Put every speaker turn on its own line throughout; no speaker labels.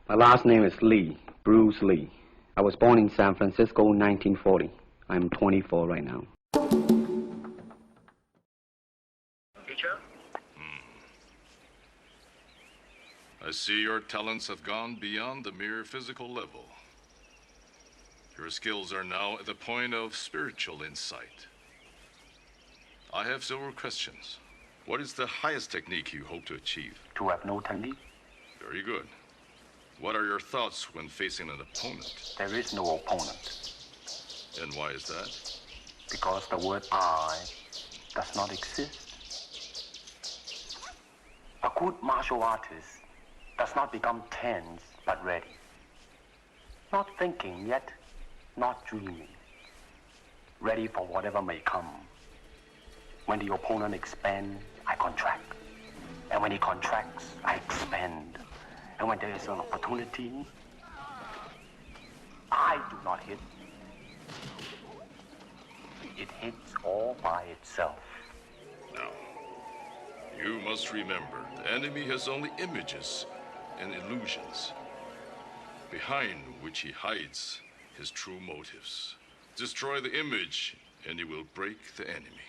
My last name is Lee, Bruce Lee. I was born in San Francisco in 1940. I'm 24 right now.
Teacher?
I see your talents have gone beyond the mere physical level. Your skills are now at the point of spiritual insight. I have several questions. What is the highest technique you hope to achieve?
To have no technique?
Very good. What are your thoughts when facing an opponent?
There is no opponent.
And why is that?
Because the word I does not exist. A good martial artist does not become tense but ready. Not thinking yet, not dreaming. Ready for whatever may come. When the opponent expands, I contract. And when he contracts, I expand. And when there is an opportunity, I do not hit. It hits all by itself.
Now, you must remember, the enemy has only images and illusions, behind which he hides his true motives. Destroy the image, and he will break the enemy.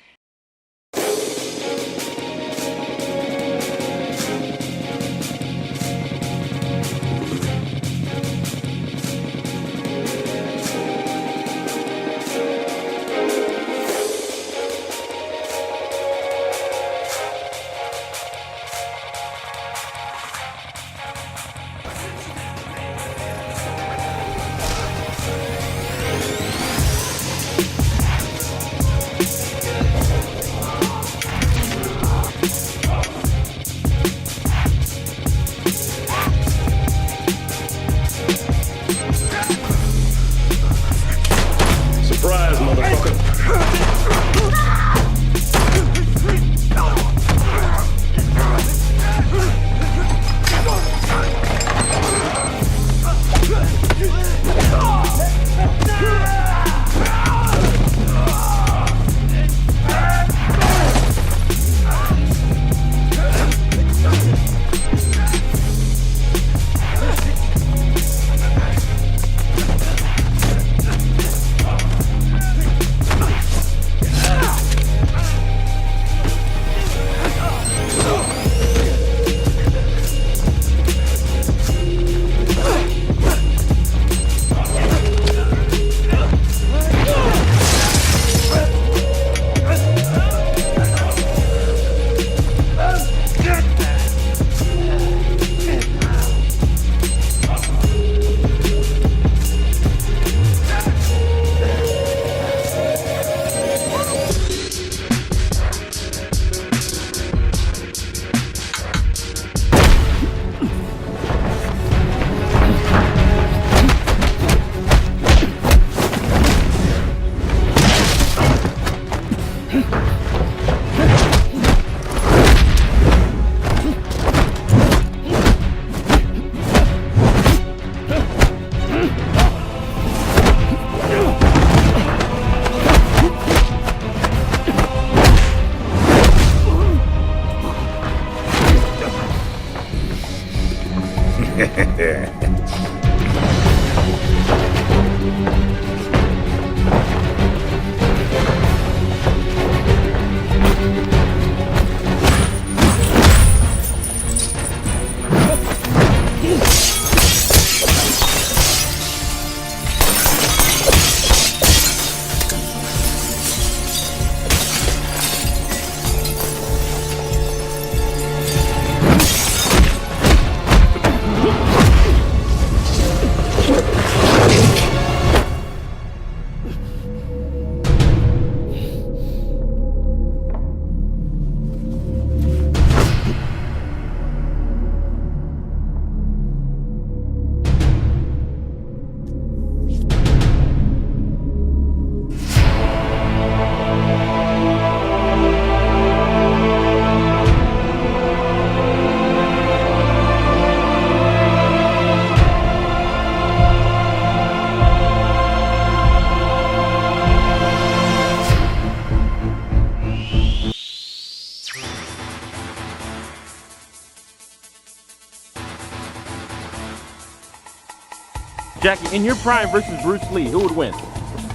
Jackie, in your prime versus Bruce Lee, who would win?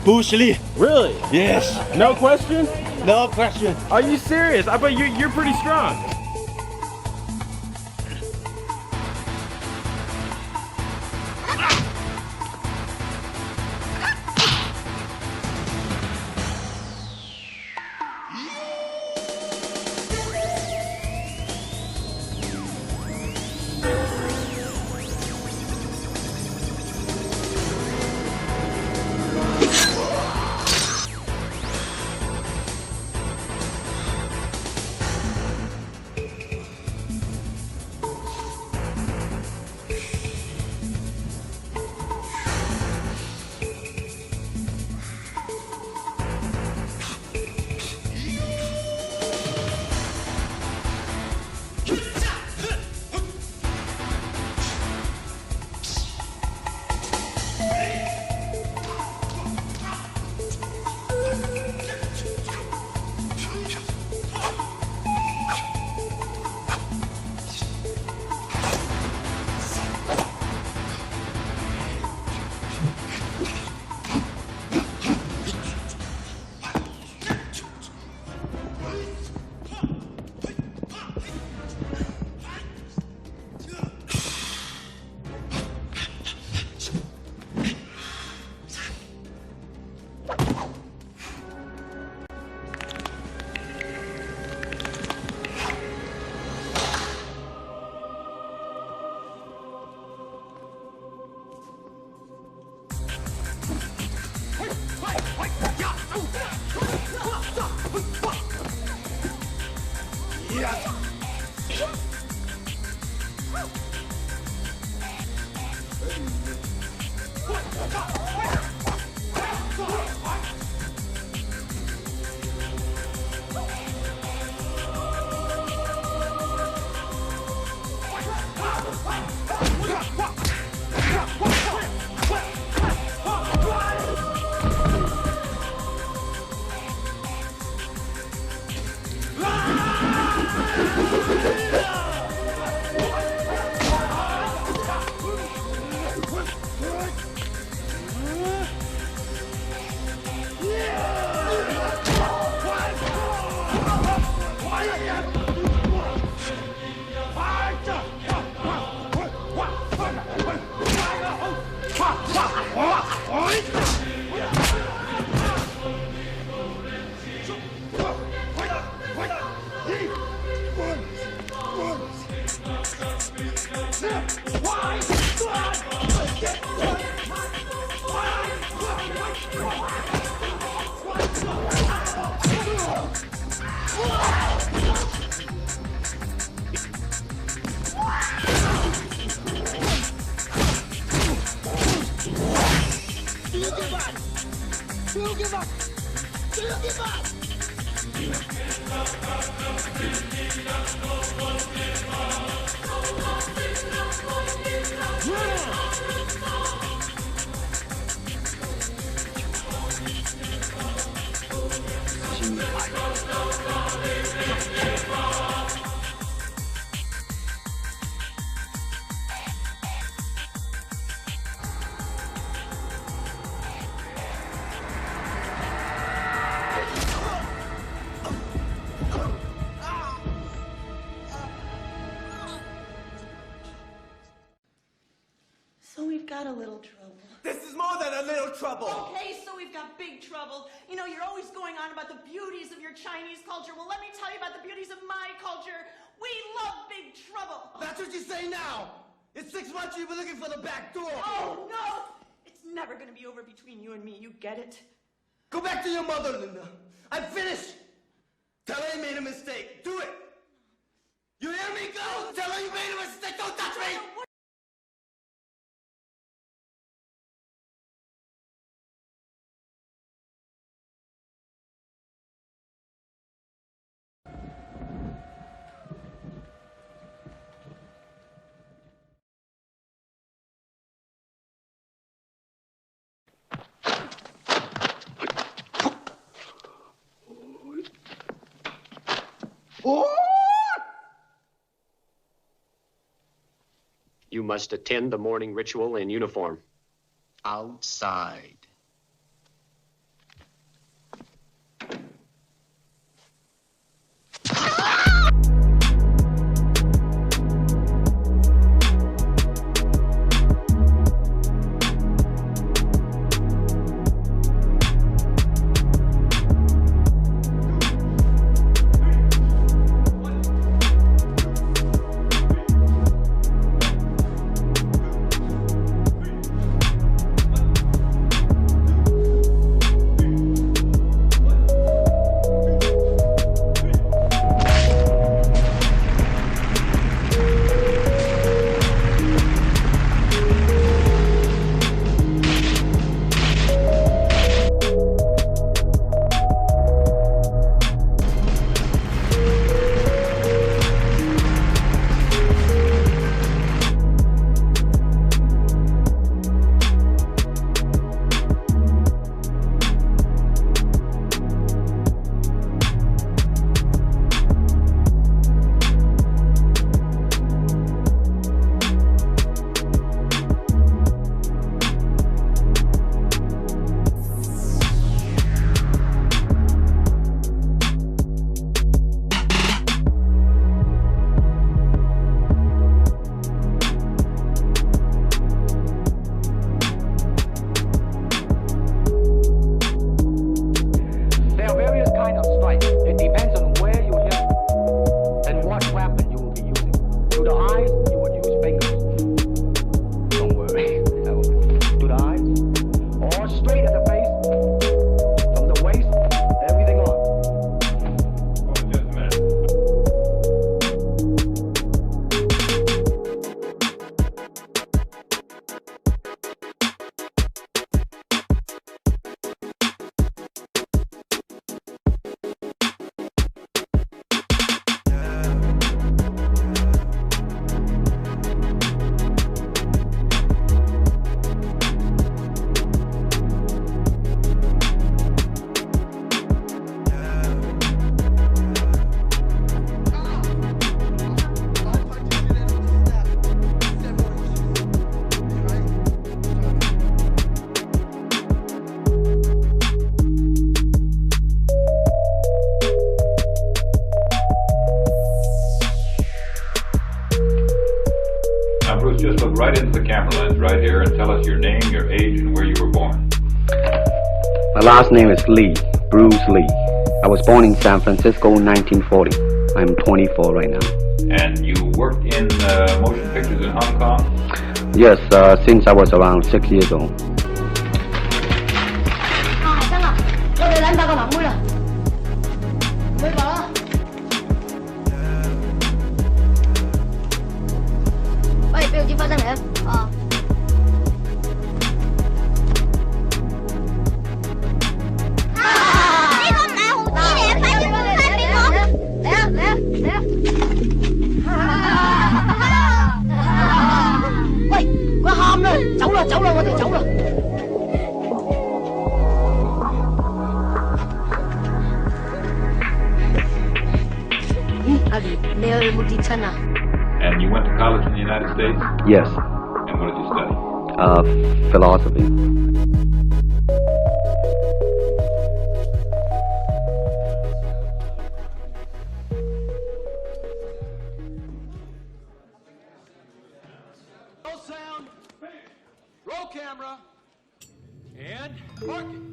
Bruce Lee.
Really?
Yes.
No question?
No question.
Are you serious? I bet you're pretty strong.
So we've got a little trouble.
This is more than a little trouble.
Okay, so we've got big trouble. You know, you're always going on about the beauties of your Chinese culture. Well, let me tell you about the beauties of my culture. We love big trouble.
That's what you say now. In 6 months, you'll be looking for the back door.
Oh, no. It's never going to be over between you and me. You get it?
Go back to your mother, Linda. I'm finished. Tell her you made a mistake. Do it. You hear me? Go. Tell her you made a mistake. Don't touch me.
You must attend the morning ritual in uniform. outside.
Just look right into the camera lens right here and tell us your name, your age, and where you were born.
My last name is Lee, Bruce Lee. I was born in San Francisco, 1940. I'm 24 right now.
And you worked in motion pictures in Hong Kong?
Yes, since I was around 6 years old.
And you went to college in the United States?
Yes.
And what did you study?
Philosophy.
Roll sound. Roll camera. And marking.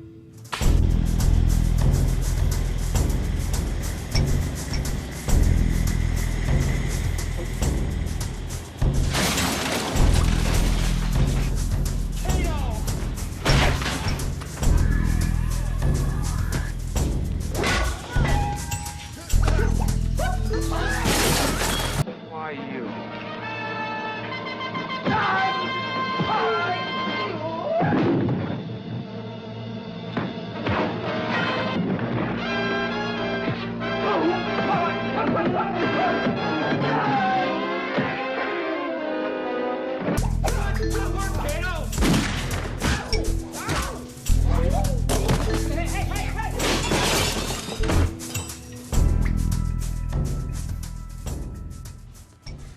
Why you?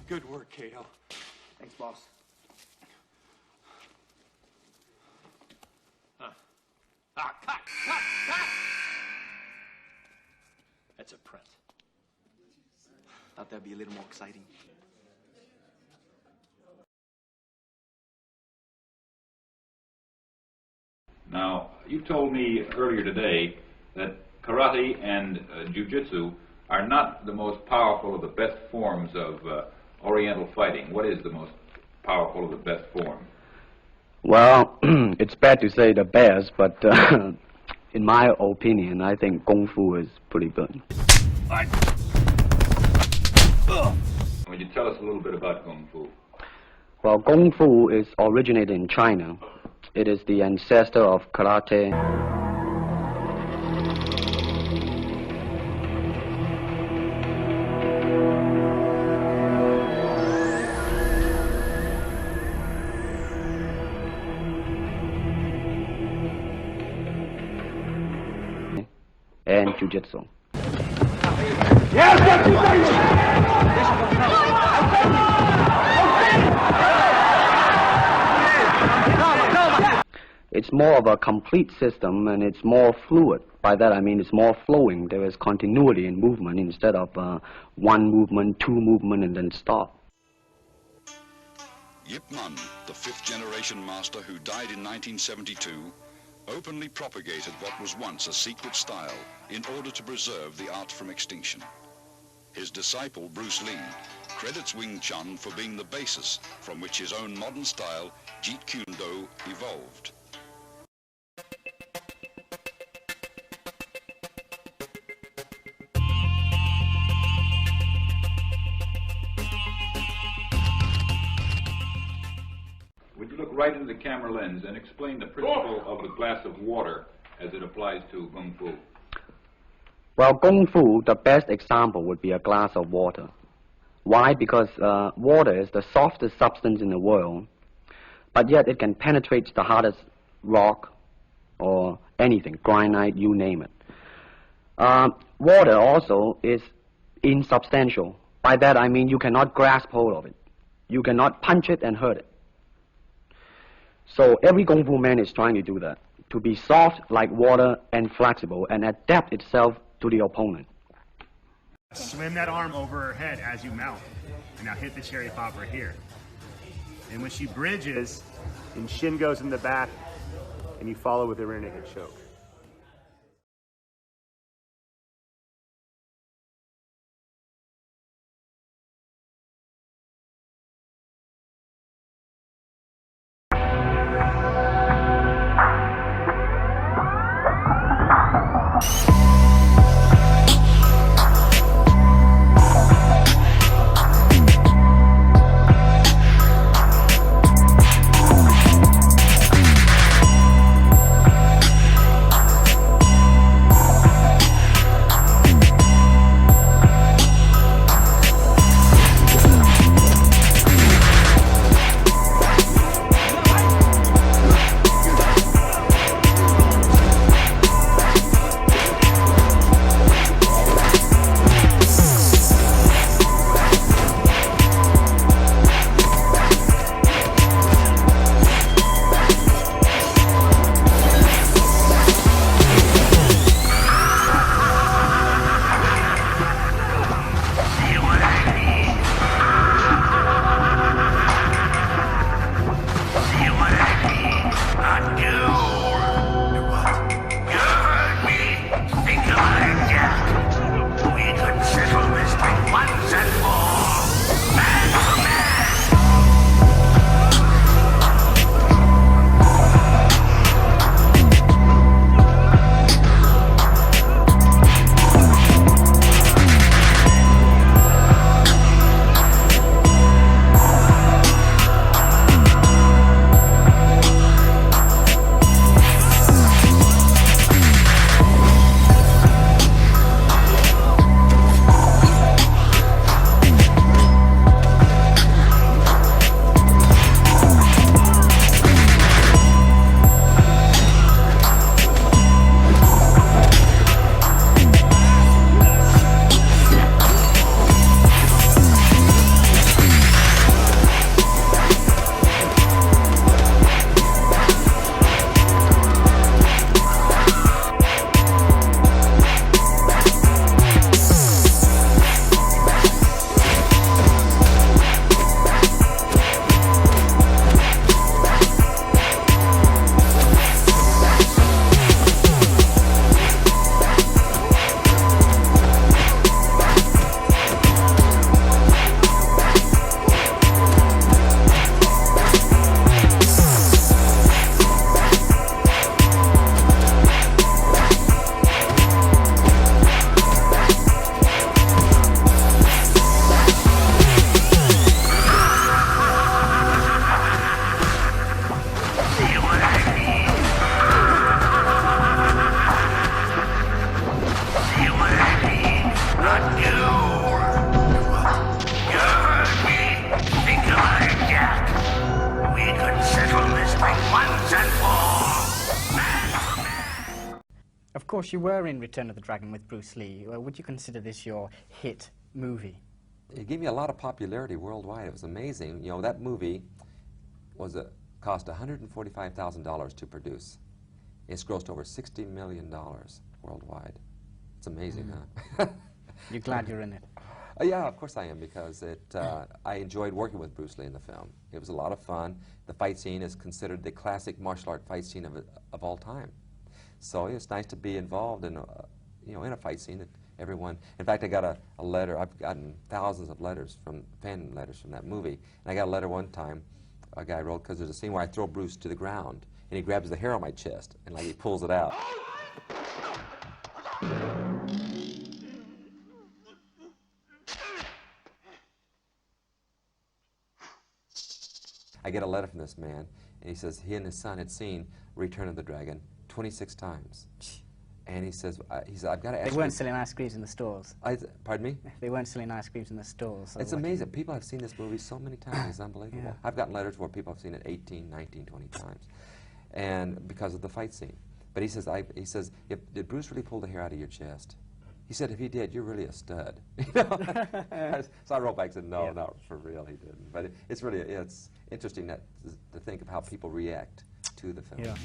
Good work, Kato. Thanks, boss.
Cut! That's a print.
Thought that'd be a little more exciting.
Now, you told me earlier today that karate and jiu-jitsu are not the most powerful or the best forms of Oriental fighting. What is the most powerful or the best form?
Well, it's bad to say the best, but in my opinion, I think Kung Fu is pretty good.
Would you tell us a little bit about Kung Fu?
Well, Kung Fu is originated in China. It is the ancestor of karate. And jiu-jitsu. It's more of a complete system, and it's more fluid. By that I mean it's more flowing. There is continuity in movement instead of one movement, two movement, and then stop.
Yip Man, the fifth-generation master who died in 1972, openly propagated what was once a secret style in order to preserve the art from extinction. His disciple, Bruce Lee, credits Wing Chun for being the basis from which his own modern style, Jeet Kune Do, evolved.
Would you look right into the camera lens and explain the principle of a glass of water as it applies to Kung Fu?
Well, Kung Fu, the best example would be a glass of water. Why? Because water is the softest substance in the world, but yet it can penetrate the hardest rock or anything, granite, you name it. Water also is insubstantial. By that I mean you cannot grasp hold of it. You cannot punch it and hurt it. So every Kung Fu man is trying to do that, to be soft like water and flexible and adapt itself to the opponent.
Swim that arm over her head as you mount. And now hit the cherry popper here. And when she bridges, and shin goes in the back, and you follow with a rear naked choke.
course, you were in Return of the Dragon with Bruce Lee. Would you consider this your hit movie?
It gave me a lot of popularity worldwide. It was amazing. You know, that movie cost $145,000 to produce. It's grossed over $60 million worldwide. It's amazing, huh?
You're glad you're in it?
Yeah, of course I am, because I enjoyed working with Bruce Lee in the film. It was a lot of fun. The fight scene is considered the classic martial art fight scene of all time. So it's nice to be involved in in a fight scene that everyone. In fact, I got a letter. I've gotten thousands of letters fan letters from that movie. And I got a letter one time. A guy wrote, because there's a scene where I throw Bruce to the ground, and he grabs the hair on my chest, and like he pulls it out. I get a letter from this man, and he says he and his son had seen Return of the Dragon 26 times. And he says, I've got to ask you.
They weren't selling ice creams in the stores.
Pardon me?
They weren't selling ice creams in the stores. So
it's amazing. People have seen this movie so many times. It's unbelievable.
Yeah.
I've gotten letters where people have seen it 18, 19, 20 times, and because of the fight scene. But he says, did Bruce really pull the hair out of your chest? He said, if he did, you're really a stud. So I wrote back and said, no, not for real, he didn't. But it's interesting to think of how people react to the film.
Yeah.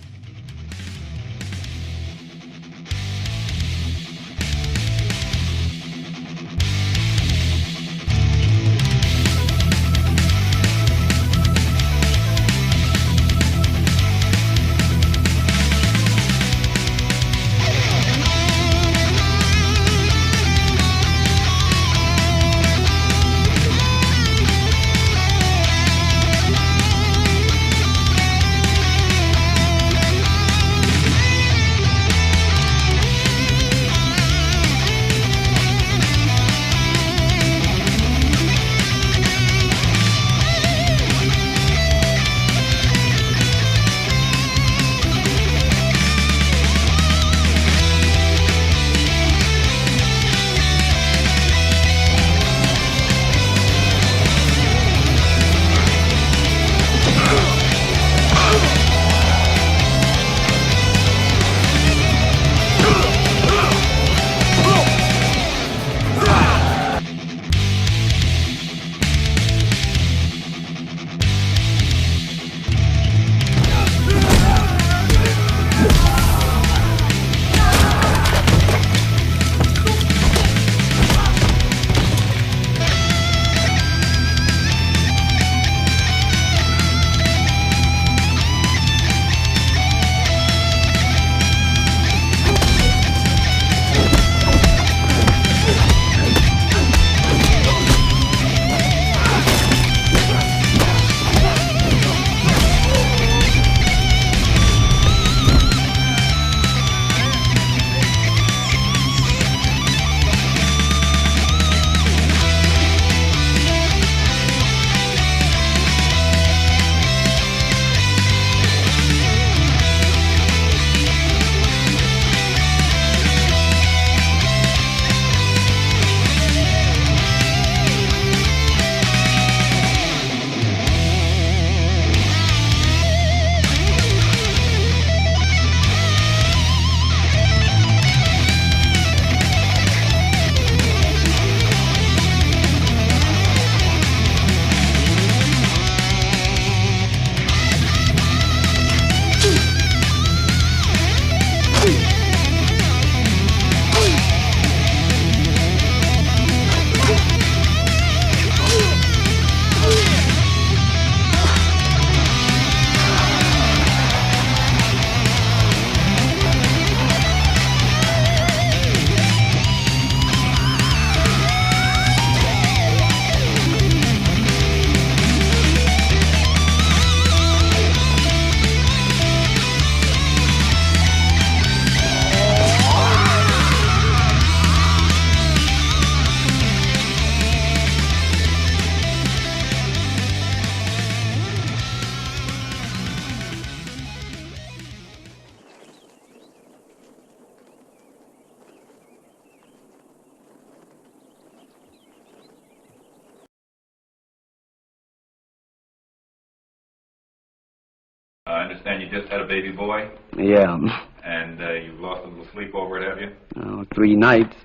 I understand you just had a baby boy?
Yeah.
And you've lost a little sleep over it, have you?
Oh, 3 nights.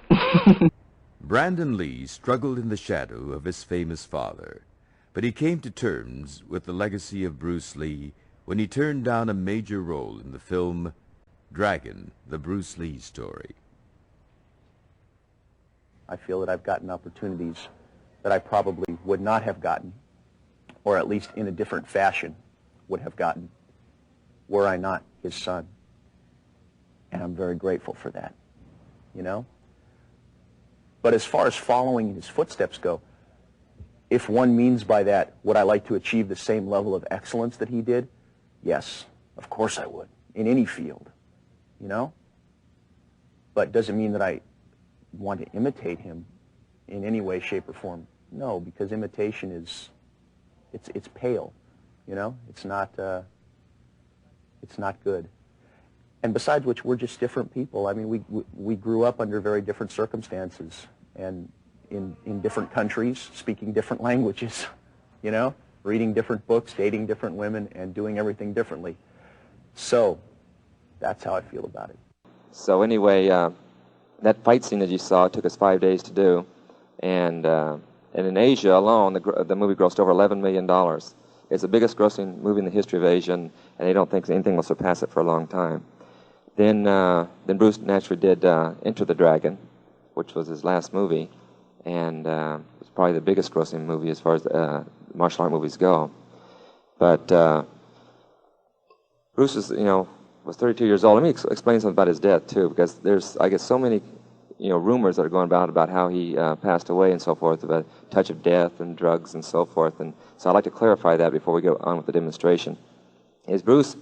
Brandon Lee struggled in the shadow of his famous father, but he came to terms with the legacy of Bruce Lee when he turned down a major role in the film Dragon, the Bruce Lee story.
I feel that I've gotten opportunities that I probably would not have gotten, or at least in a different fashion would have gotten, were I not his son. And I'm very grateful for that, you know? But as far as following in his footsteps go, if one means by that, would I like to achieve the same level of excellence that he did? Yes, of course I would, in any field, you know? But does it mean that I want to imitate him in any way, shape, or form? No, because imitation is, it's pale, you know? It's not good. And besides which, we're just different people. I mean, we grew up under very different circumstances and in different countries, speaking different languages, you know, reading different books, dating different women, and doing everything differently. So that's how I feel about it.
So anyway, that fight scene that you saw took us 5 days to do, and in Asia alone, the movie grossed over $11 million. It's the biggest grossing movie in the history of Asia, and they don't think anything will surpass it for a long time. Then Bruce naturally did Enter the Dragon, which was his last movie, and it was probably the biggest grossing movie as far as martial art movies go. But Bruce was 32 years old. Let me explain something about his death too, because there's, I guess, so many rumors that are going about how he passed away and so forth, about touch of death and drugs and so forth. And so I'd like to clarify that before we go on with the demonstration. Is Bruce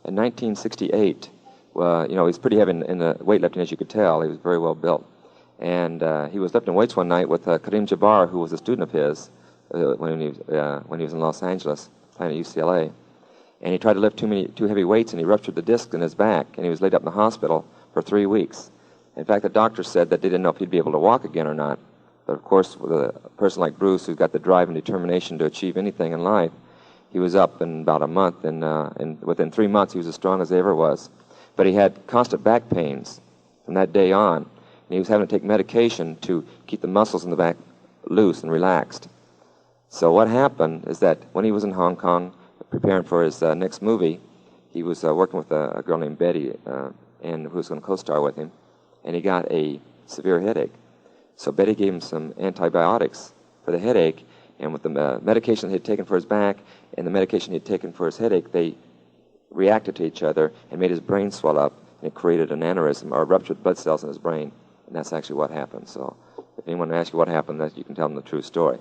in 1968? He's pretty heavy in the weightlifting, as you could tell. He was very well built. And he was lifting weights one night with Kareem Jabbar, who was a student of his when he was in Los Angeles, playing at UCLA. And he tried to lift too heavy weights, and he ruptured the disc in his back, and he was laid up in the hospital for 3 weeks. In fact, the doctor said that they didn't know if he'd be able to walk again or not. But of course, with a person like Bruce, who's got the drive and determination to achieve anything in life, he was up in about a month, and within 3 months, he was as strong as he ever was. But he had constant back pains from that day on, and he was having to take medication to keep the muscles in the back loose and relaxed. So what happened is that when he was in Hong Kong preparing for his next movie, he was working with a girl named Betty, and who was going to co-star with him, and he got a severe headache. So Betty gave him some antibiotics for the headache, and with the medication he had taken for his back and the medication he had taken for his headache, they reacted to each other and made his brain swell up, and it created an aneurysm or ruptured blood cells in his brain, and that's actually what happened. So if anyone asks you what happened, that you can tell them the true story.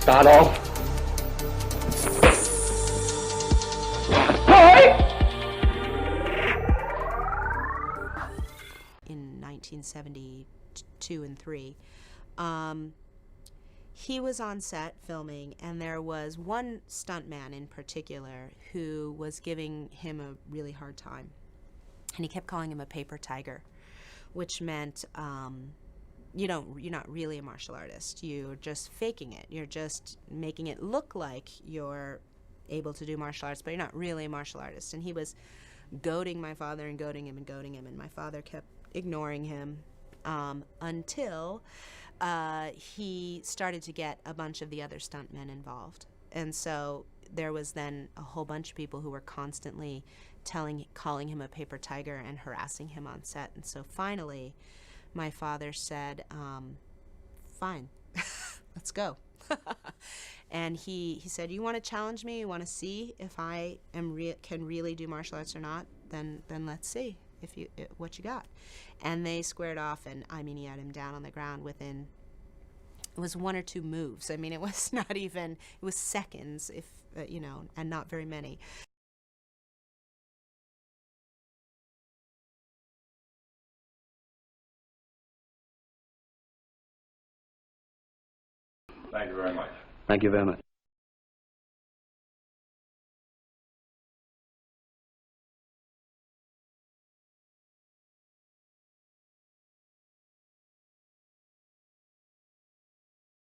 Start off.
In 1972 and 3, he was on set filming, and there was one stuntman in particular who was giving him a really hard time, and he kept calling him a paper tiger, which meant you're not really a martial artist. You're just faking it. You're just making it look like you're able to do martial arts, but you're not really a martial artist. And he was goading my father and goading him and goading him, and my father kept ignoring him until he started to get a bunch of the other stuntmen involved. And so there was then a whole bunch of people who were constantly calling him a paper tiger and harassing him on set. And so finally, my father said, fine, let's go. And he said, you want to challenge me? You want to see if I can really do martial arts or not? Then let's see what you got. And they squared off, and I mean, he had him down on the ground within, it was 1 or 2 moves. I mean, it was not even, it was seconds, if you know, and not very many.
Thank you very much.
Thank you very much.